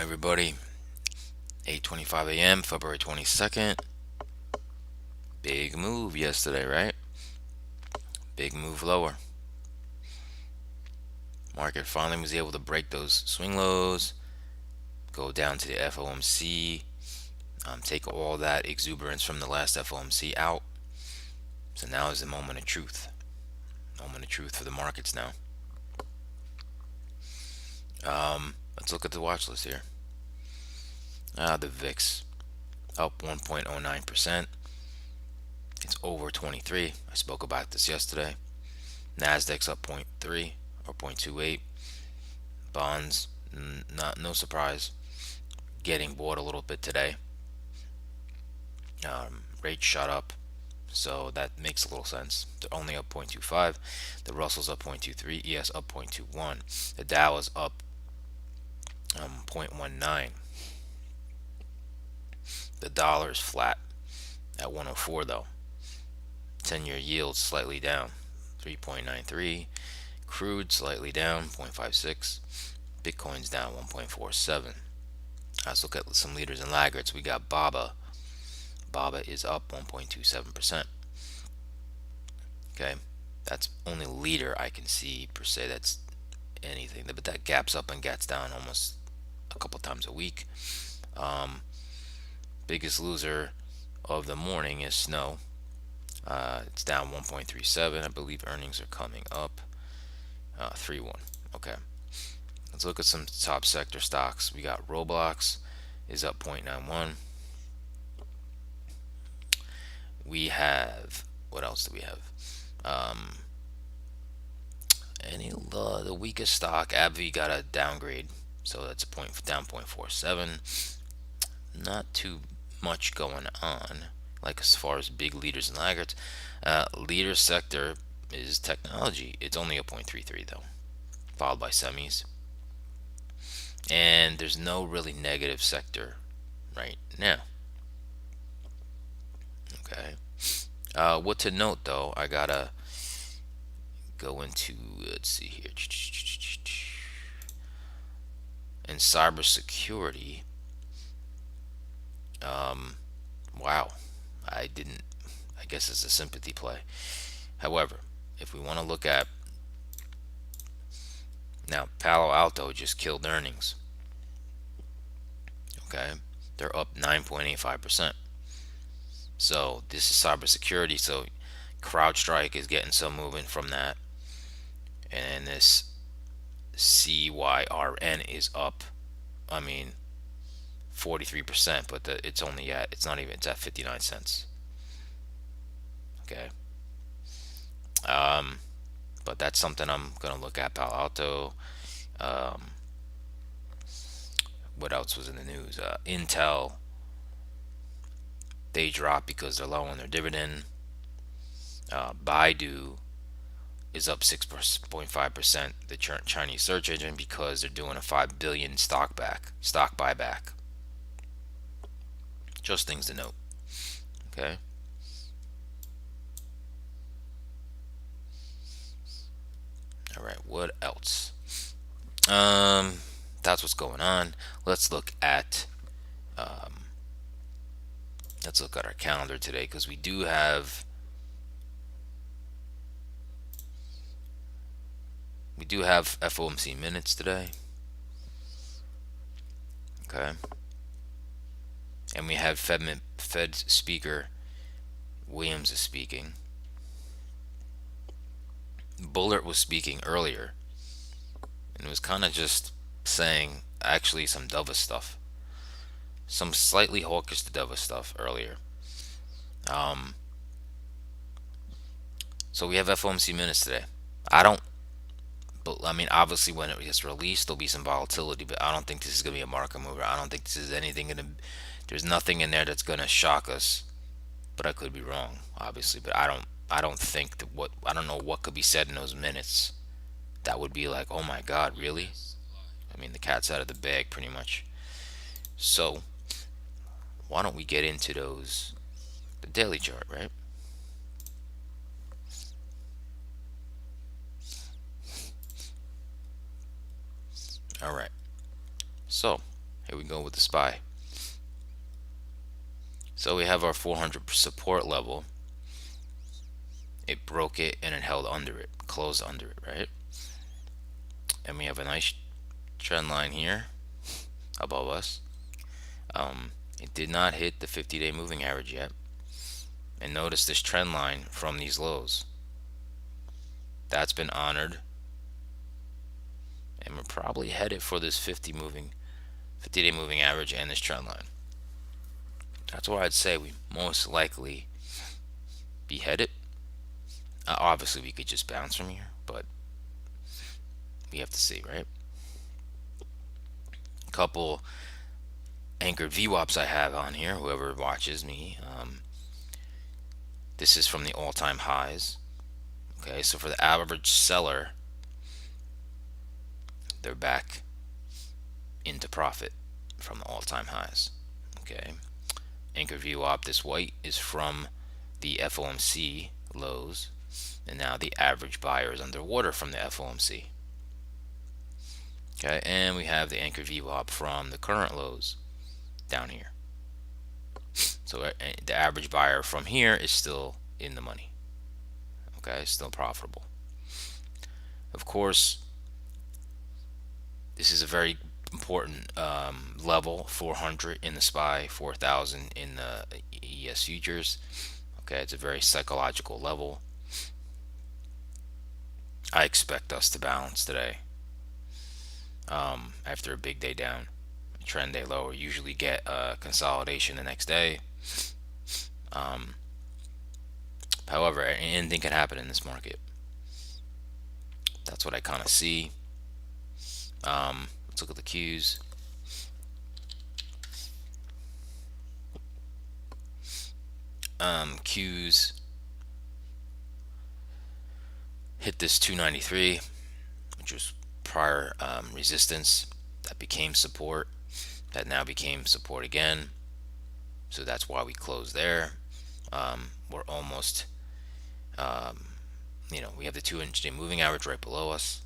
everybody. 8:25 a.m., February 22nd. Big move yesterday, right? Big move lower. Market finally was able to break those swing lows, go down to the FOMC, take all that exuberance from the last FOMC out. So now is the moment of truth. Moment of truth for the markets now. Let's look at the watch list here. The VIX up 1.09%. It's over 23. I spoke about this yesterday. Nasdaq's up 0.3 or 0.28. Bonds, no surprise, getting bought a little bit today. Rates shot up, so that makes a little sense. They're only up 0.25. The Russell's up 0.23. ES up 0.21. The Dow is up 0.19. The dollar is flat at 104 though. 10-year yield slightly down, 3.93. Crude slightly down, 0.56. Bitcoin's down 1.47. Let's look at some leaders and laggards. We got BABA. BABA is up 1.27%. Okay, that's only leader I can see per se. That's anything, but that gaps up and gets down almost a couple times a week. Biggest loser of the morning is Snow. It's down 1.37. I believe earnings are coming up. 3-1. Okay. Let's look at some top sector stocks. We got Roblox is up 0.91. We have, what else do we have? The weakest stock, AbbVie, got a downgrade, so that's down 0.47. Not too much going on, like as far as big leaders and laggards. Leader sector is technology. It's only a 0.33 though, followed by semis. And there's no really negative sector right now. Okay. What to note though, I gotta go into, let's see here. In cybersecurity, wow, I guess it's a sympathy play. However, if we want to look at now, Palo Alto just killed earnings. Okay, they're up 9.85%. So this is cybersecurity. So CrowdStrike is getting some movement from that, and this CYRN is up. 43%, but it's at 59 cents. Okay. But that's something I'm gonna look at. Palo Alto. What else was in the news? Intel. They dropped because they're low on their dividend. Baidu is up 6.5%. The Chinese search engine, because they're doing a 5 billion stock buyback. Just things to note. Okay. All right. What else? That's what's going on. Let's look at our calendar today, because we do have FOMC minutes today. Okay. And we have Fed speaker Williams is speaking. Bullard was speaking earlier, and it was kind of just saying actually some dovish stuff, some slightly hawkish dovish stuff earlier. So we have FOMC minutes today. Obviously when it gets released, there'll be some volatility, but I don't think this is gonna be a market mover. I don't think this is anything there's nothing in there that's gonna shock us. But I could be wrong, obviously. But I don't think I don't know what could be said in those minutes that would be like, oh my God, really? The cat's out of the bag pretty much. So why don't we get into the daily chart, right? All right. So Here we go with the SPY. So we have our 400 support level. It broke it and it held under it, closed under it, right? And we have a nice trend line here above us. It did not hit the 50-day moving average yet. And notice this trend line from these lows. That's been honored. And we're probably headed for this 50-day moving average and this trend line. That's why I'd say we most likely be headed. Obviously, we could just bounce from here, but we have to see, right? A couple anchored VWAPs I have on here, whoever watches me. This is from the all-time highs. Okay, so for the average seller, they're back into profit from the all-time highs. Okay, anchor VWAP, this white is from the FOMC lows, and now the average buyer is underwater from the FOMC. Okay, and we have the anchor VWAP from the current lows down here. So the average buyer from here is still in the money. Okay, still profitable. Of course, this is a very important level, 400 in the SPY, 4,000 in the ES futures. Okay, it's a very psychological level. I expect us to balance today. After a big day down, trend day lower, usually get a consolidation the next day. However, anything can happen in this market. That's what I kind of see. Let's look at the Qs. Qs hit this 293, which was prior resistance that became support, that now became support again. So that's why we closed there. We're almost, we have the 2-inch moving average right below us,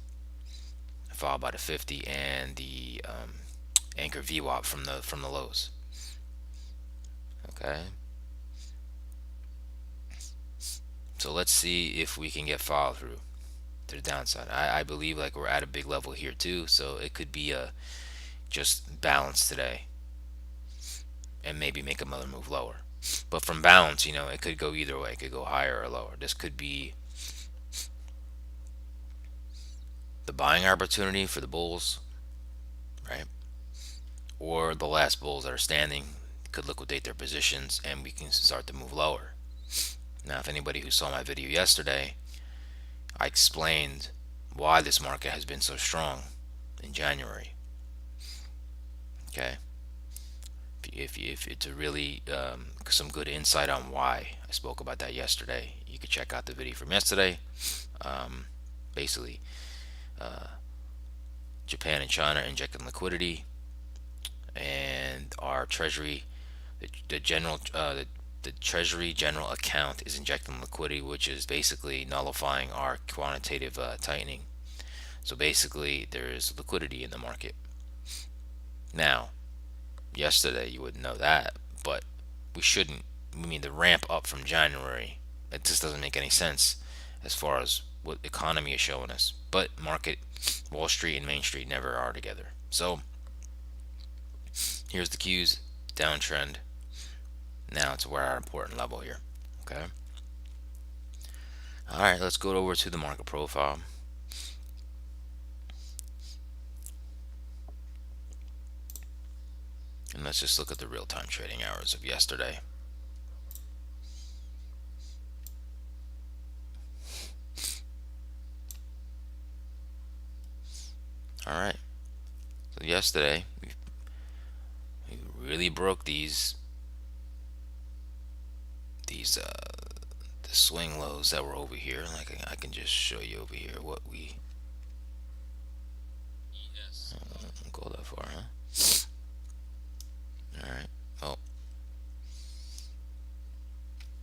followed by the 50 and the anchor VWAP from the lows. Okay. So let's see if we can get follow through to the downside. I believe like we're at a big level here too, so it could be a just balance today and maybe make another move lower. But from balance, it could go either way. It could go higher or lower. This could be the buying opportunity for the bulls, right? Or the last bulls that are standing could liquidate their positions and we can start to move lower. Now, if anybody who saw my video yesterday, I explained why this market has been so strong in January. Okay, if it's a really some good insight on why I spoke about that yesterday, you could check out the video from yesterday. Basically, Japan and China injecting liquidity, and our Treasury, the Treasury General Account is injecting liquidity, which is basically nullifying our quantitative tightening. So basically, there is liquidity in the market. Now, yesterday you wouldn't know that, but we shouldn't. I mean, the ramp up from January, it just doesn't make any sense as far as what the economy is showing us. But market, Wall Street and Main Street never are together. So here's the Qs, downtrend. Now it's where our important level here. Okay. All right, let's go over to the market profile. And let's just look at the real-time trading hours of yesterday. All right. So yesterday we really broke these the swing lows that were over here. Like I can just show you over here what we. Yes. I won't go that far, huh? All right. Well,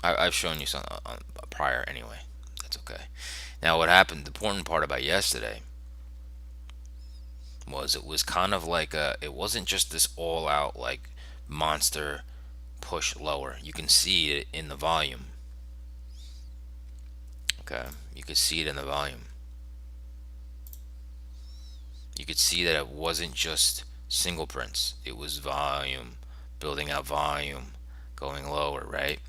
I've shown you some on prior anyway. That's okay. Now, what happened? The important part about yesterday was, it was kind of like it wasn't just this all out like monster push lower. You can see it in the volume. Okay, you can see it in the volume. You could see that it wasn't just single prints, it was volume, building out volume, going lower, right?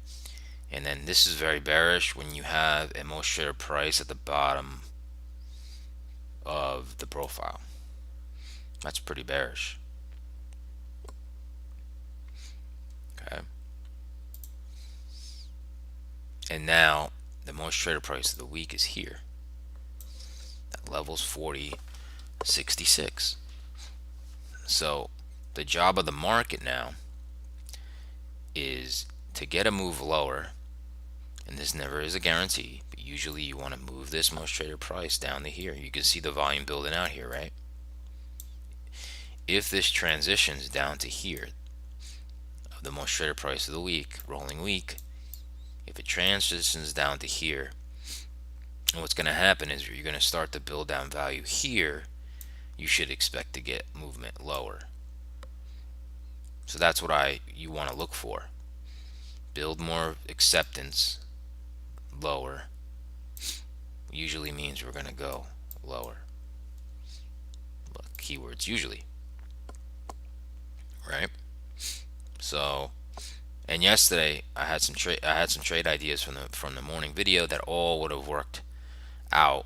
And then this is very bearish when you have a most traded price at the bottom of the profile. That's pretty bearish. Okay. And now the most traded price of the week is here. That level's 40.66. So the job of the market now is to get a move lower, and this never is a guarantee, but usually you want to move this most traded price down to here. You can see the volume building out here, right? If this transitions down to here, the most traded price of the week, rolling week, if it transitions down to here, and what's going to happen is you're going to start to build down value here, you should expect to get movement lower. So that's what you want to look for. Build more acceptance lower usually means we're going to go lower. But keywords usually, right? So, and yesterday I had some trade ideas from the morning video that all would have worked out.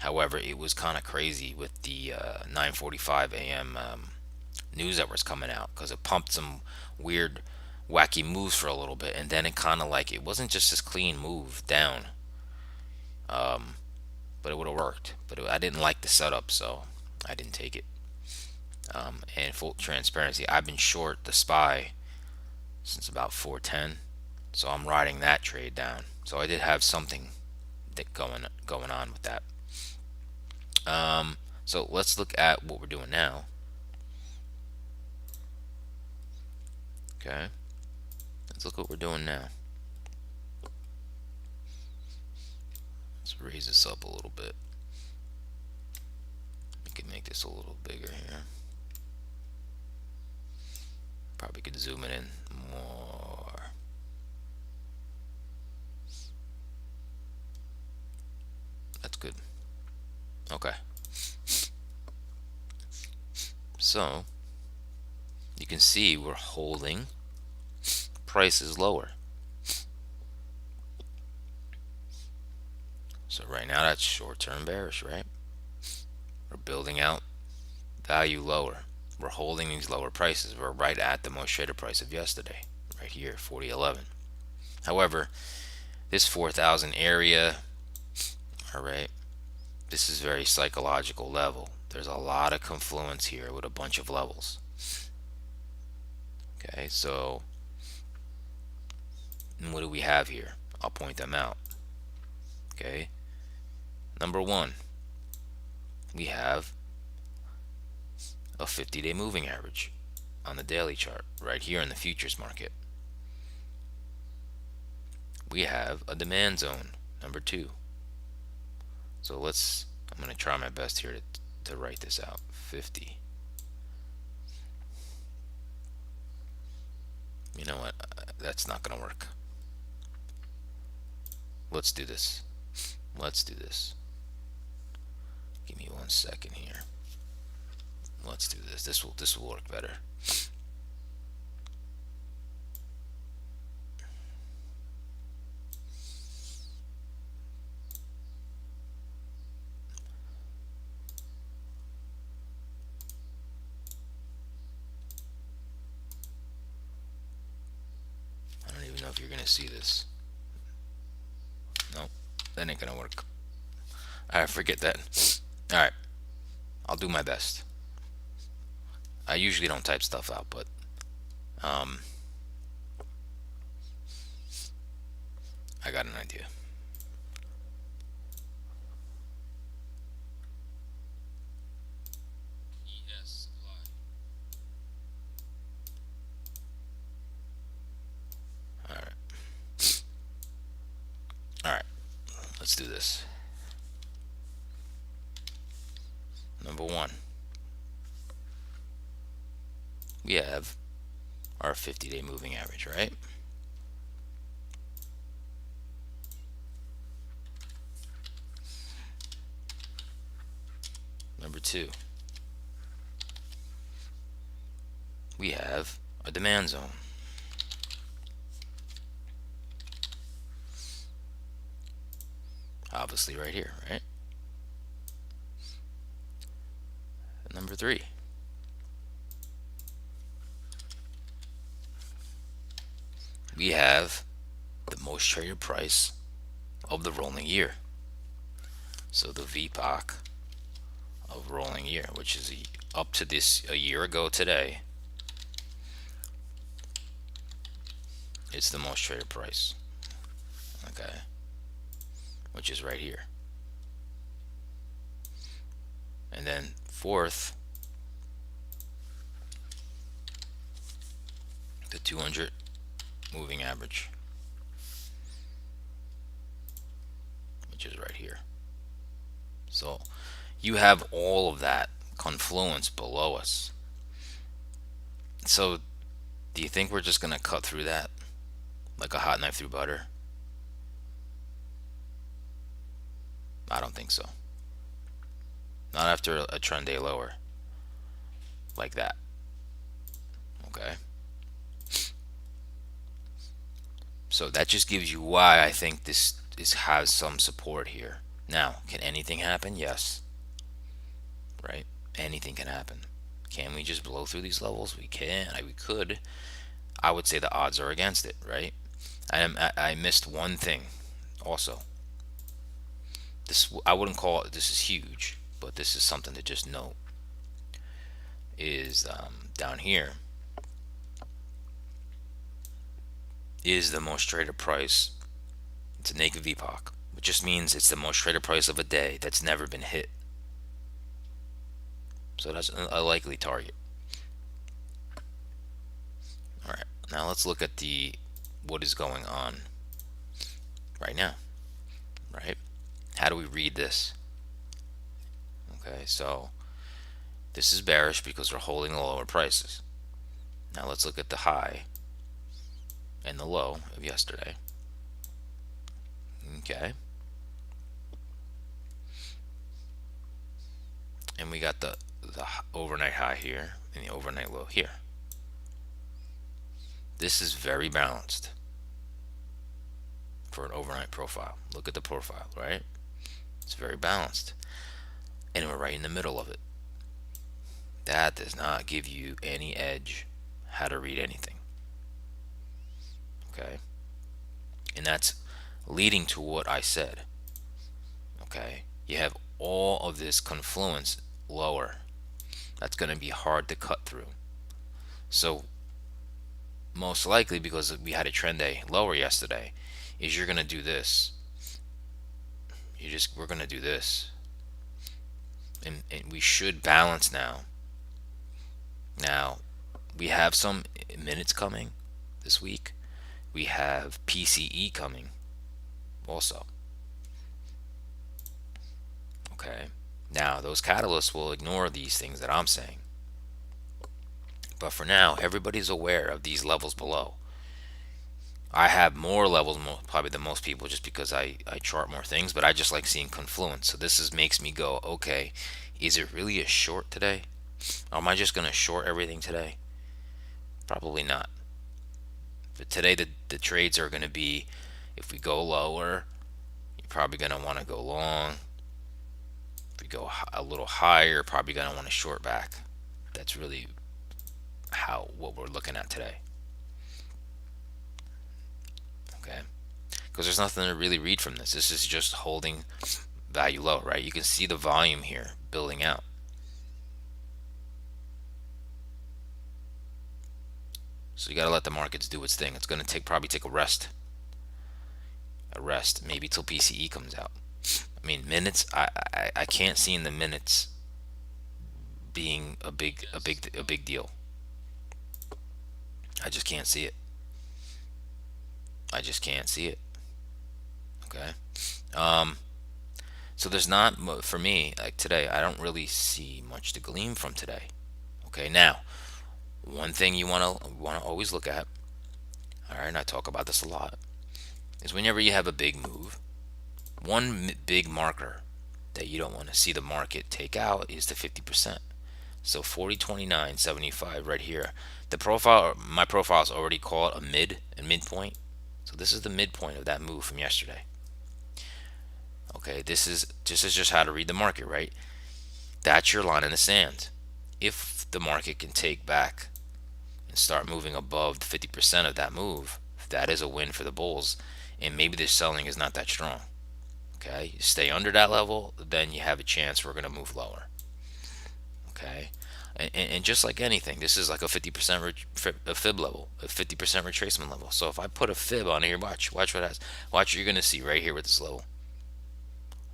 However, it was kind of crazy with the 9:45 a.m. News that was coming out, because it pumped some weird wacky moves for a little bit, and then it kind of like, it wasn't just this clean move down, but it would have worked, but I didn't like the setup, so I didn't take it. And full transparency, I've been short the SPY since about 410, so I'm riding that trade down. So I did have something that going on with that. So let's look at what we're doing now. Okay, let's look what we're doing now. Let's raise this up a little bit. We can make this a little bigger here. Probably could zoom it in more. That's good. Okay. So you can see we're holding prices lower. So right now that's short-term bearish, right? We're building out value lower. We're holding these lower prices. We're right at the most traded price of yesterday, right here, 40.11. However, this 4,000 area, all right, this is very psychological level. There's a lot of confluence here with a bunch of levels. Okay, so what do we have here? I'll point them out. Okay, number one, we have a 50-day moving average on the daily chart right here in the futures market. We have a demand zone, number two. So I'm going to try my best here to write this out. 50. You know what? That's not going to work. Let's do this. Let's do this. Give me 1 second here. Let's do this. This will work better. I don't even know if you're gonna see this. Nope, that ain't gonna work. Alright, forget that. Alright, I'll do my best. I usually don't type stuff out, but I got an idea. Alright, let's do this. Number one, we have our 50-day moving average, right? Number two, we have a demand zone. Obviously right here, right? And number three, we have the most traded price of the rolling year. So the VPOC of rolling year, which is up to this a year ago today, it's the most traded price. Okay, which is right here. And then fourth, the 200 moving average, which is right here. So you have all of that confluence below us. So do you think we're just going to cut through that like a hot knife through butter? I don't think so. Not after a trend day lower like that. Okay. So that just gives you why I think this has some support here. Now, can anything happen? Yes. Right? Anything can happen. Can we just blow through these levels? We can. We could. I would say the odds are against it, right? I missed one thing also. This, I wouldn't call it, this is huge, but this is something to just note, is down here is the most traded price. It's a naked VPOC, which just means it's the most traded price of a day that's never been hit. So that's a likely target. All right, now let's look at the what is going on right now, right? How do we read this? Okay, so this is bearish because we're holding the lower prices. Now let's look at the high and the low of yesterday. Okay. And we got the overnight high here and the overnight low here. This is very balanced for an overnight profile. Look at the profile, right? It's very balanced. And we're right in the middle of it. That does not give you any edge how to read anything. Okay? And that's leading to what I said. Okay? You have all of this confluence lower. That's going to be hard to cut through. So most likely, because we had a trend day lower yesterday, is you're going to do this. We're going to do this. And we should balance now. Now, we have some minutes coming this week. We have PCE coming also. Okay. Now, those catalysts will ignore these things that I'm saying. But for now, everybody's aware of these levels below. I have more levels probably than most people just because I chart more things, but I just like seeing confluence. So this makes me go, okay, is it really a short today? Or am I just going to short everything today? Probably not. But today the trades are going to be, if we go lower, you're probably going to want to go long. If we go a little higher, probably going to want to short back. That's really what we're looking at today. Okay, because there's nothing to really read from this. This is just holding value low, right? You can see the volume here building out. So you got to let the markets do its thing. It's going to probably take a rest, maybe till PCE comes out. I mean, minutes. I can't see in the minutes being a big deal. I just can't see it. I just can't see it. Okay. So there's not, for me, like today, I don't really see much to glean from today. Okay. Now, One thing you want to always look at, all right, and I talk about this a lot, is whenever you have a big move, one big marker that you don't want to see the market take out is the 50%. So 40.29.75 right here. The profile, my profile is already called a midpoint. So this is the midpoint of that move from yesterday. Okay, this is just how to read the market, right? That's your line in the sand. If the market can take back and start moving above the 50% of that move, that is a win for the bulls. And maybe the selling is not that strong. Okay, you stay under that level, then you have a chance we're going to move lower. Okay, and just like anything, this is like a 50% a fib level, a 50% retracement level. So if I put a fib on here, watch what happens. Watch what you're going to see right here with this level.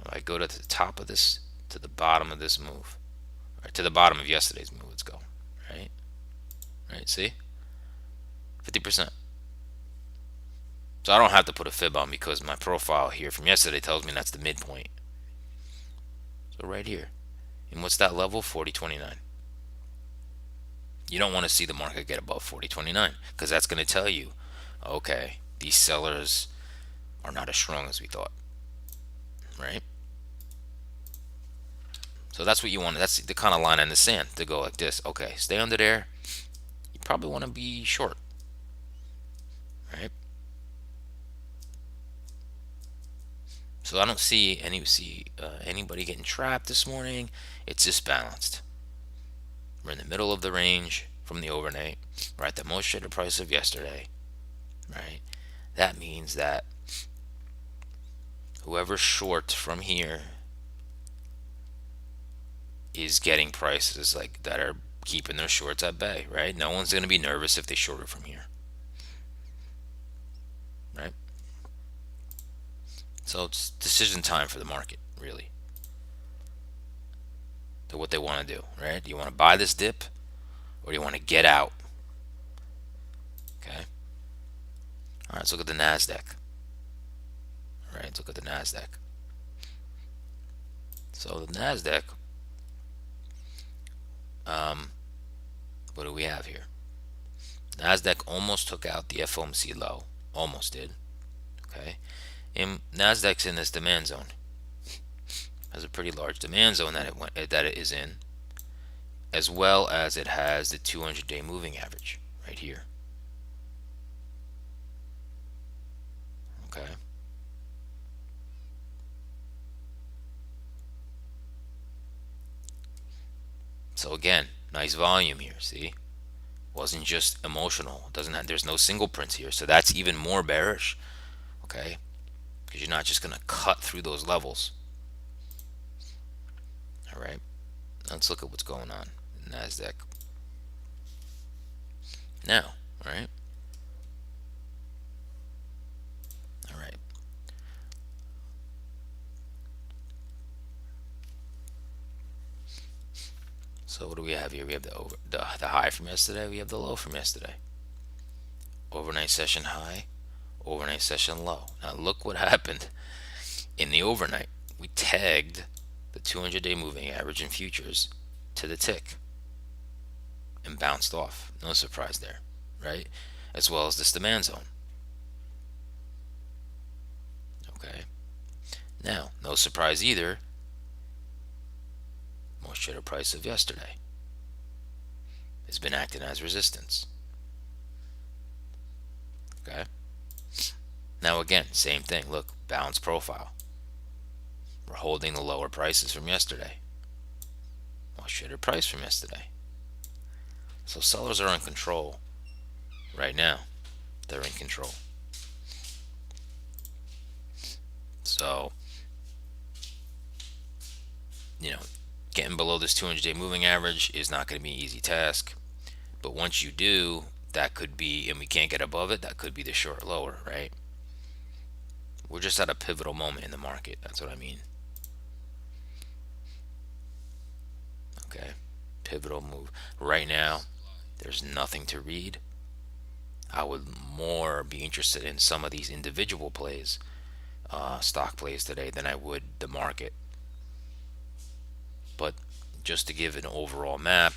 If I go to the top of this, to the bottom of this move, or to the bottom of yesterday's move, let's go. Right, right. See, 50%. So I don't have to put a fib on because my profile here from yesterday tells me that's the midpoint. So right here. And what's that level? 40.29. You don't want to see the market get above 40.29 because that's going to tell you, okay, these sellers are not as strong as we thought, right? So that's what you want. That's the kind of line in the sand to go like this. Okay, stay under there. You probably want to be short, right? So I don't see anybody getting trapped this morning. It's just balanced. We're in the middle of the range from the overnight. We're at the most traded price of yesterday, right? That means that whoever's short from here is getting prices like that are keeping their shorts at bay, right? No one's going to be nervous if they short it from here, right? So it's decision time for the market, really, to what they want to do, right? Do you want to buy this dip or do you want to get out? Okay. All right, let's look at the NASDAQ. All right, let's look at the NASDAQ. So the NASDAQ, what do we have here? NASDAQ almost took out the FOMC low. Almost did. Okay. And NASDAQ's in this demand zone. Has a pretty large demand zone that it is in, as well as it has the 200-day moving average right here. Okay. So again, nice volume here. See, wasn't just emotional. Doesn't have, there's no single prints here, so that's even more bearish. Okay, because you're not just gonna cut through those levels. All right, let's look at what's going on in NASDAQ now. All right, all right. So what do we have here? We have the high from yesterday. We have the low from yesterday. Overnight session high, overnight session low. Now look what happened in the overnight. We tagged the 200-day moving average in futures to the tick and bounced off. No surprise there, right? As well as this demand zone. Okay. Now, no surprise either. Most traded price of yesterday has been acting as resistance. Okay. Now again, same thing. Look, balanced profile. We're holding the lower prices from yesterday. Most traded price from yesterday. So sellers are in control right now. They're in control. So, getting below this 200-day moving average is not going to be an easy task. But once you do, that could be, and we can't get above it, that could be the short lower, right? We're just at a pivotal moment in the market. That's what I mean. Okay. Pivotal move. Right now, there's nothing to read. I would more be interested in some of these individual plays, stock plays today, than I would the market. But just to give an overall map,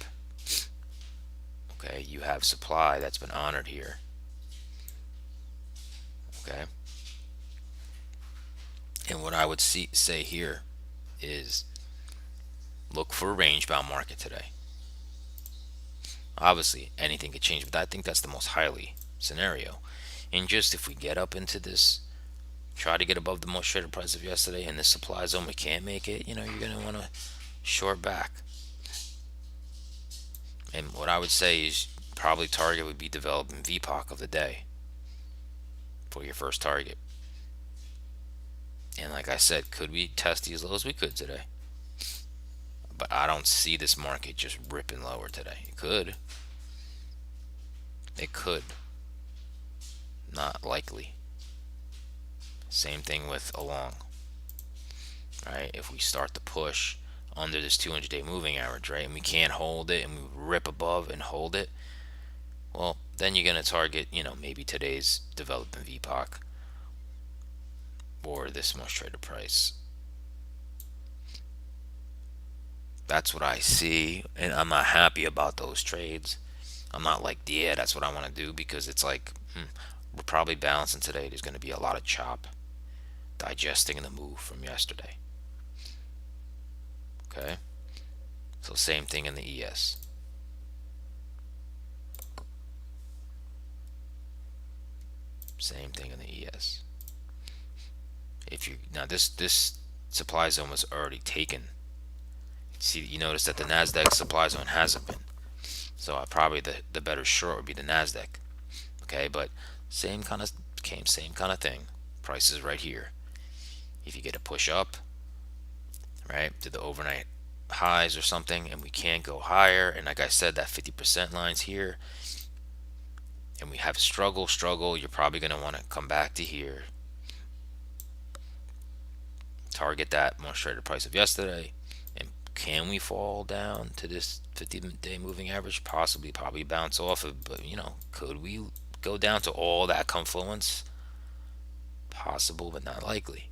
Okay, you have supply that's been honored here. Okay, and what I would say here is look for a range bound market today. Obviously, anything could change, but I think that's the most highly scenario. And just if we get up into this, try to get above the most traded price of yesterday, and the supply zone we can't make it, you're gonna want to short back. And what I would say is probably target would be developing VPOC of the day for your first target. And like I said, could we test these lows? We could today. But I don't see this market just ripping lower today. It could. It could. Not likely. Same thing with along. Right? If we start to push under this 200-day moving average, right, and we can't hold it and we rip above and hold it, well, then you're going to target, maybe today's developing VPOC or this most traded price. That's what I see, and I'm not happy about those trades. I'm not like, yeah, that's what I want to do, because it's like, we're probably balancing today. There's going to be a lot of chop, digesting the move from yesterday. Okay, so same thing in the ES. Same thing in the ES. If you now this supply zone was already taken. See, you notice that the Nasdaq supply zone hasn't been. So probably the better short would be the Nasdaq. Okay, but same kind of thing. Price is right here. If you get a push up, right, to the overnight highs or something, and we can't go higher, and like I said, that 50% line's here, and we have struggle, you're probably going to want to come back to here, target that most traded price of yesterday. And can we fall down to this 50-day moving average? Possibly, probably bounce off of, but could we go down to all that confluence? Possible, but not likely.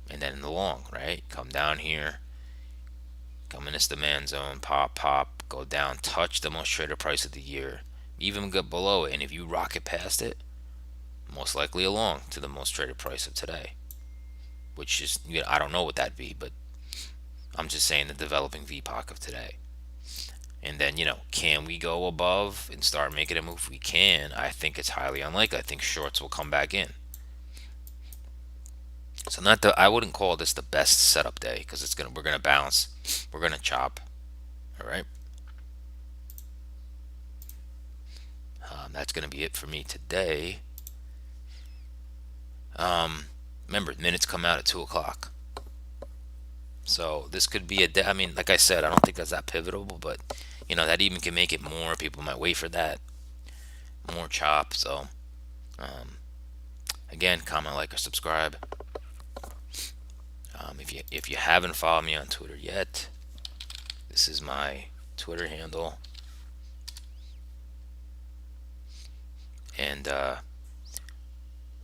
And then in the long, right, come down here, come in this demand zone, pop, go down, touch the most traded price of the year, even get below it, and if you rocket past it, most likely along to the most traded price of today, which is, I don't know what that'd be, but I'm just saying the developing VPOC of today. And then, can we go above and start making a move? We can. I think it's highly unlikely. I think shorts will come back in. So I wouldn't call this the best setup day, because we're gonna bounce, we're gonna chop. All right. That's gonna be it for me today. Remember, minutes come out at 2 o'clock. So this could be a day. I mean, like I said, I don't think that's that pivotal, but that even can make it more. People might wait for that more chop. So again, comment, like, or subscribe. If you haven't followed me on Twitter yet, this is my Twitter handle, and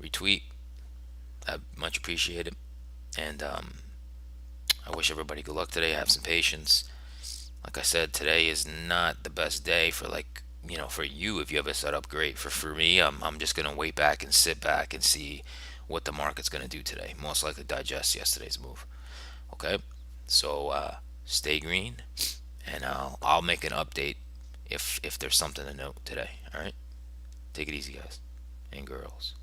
retweet. I much appreciate it. And I wish everybody good luck today. Have some patience. Like I said, today is not the best day for, for you. If you have a setup, great. For me, I'm just gonna wait back and sit back and see what the market's gonna do today. Most likely digest yesterday's move. Okay, so stay green, and I'll make an update if there's something to note today. All right, take it easy, guys and girls.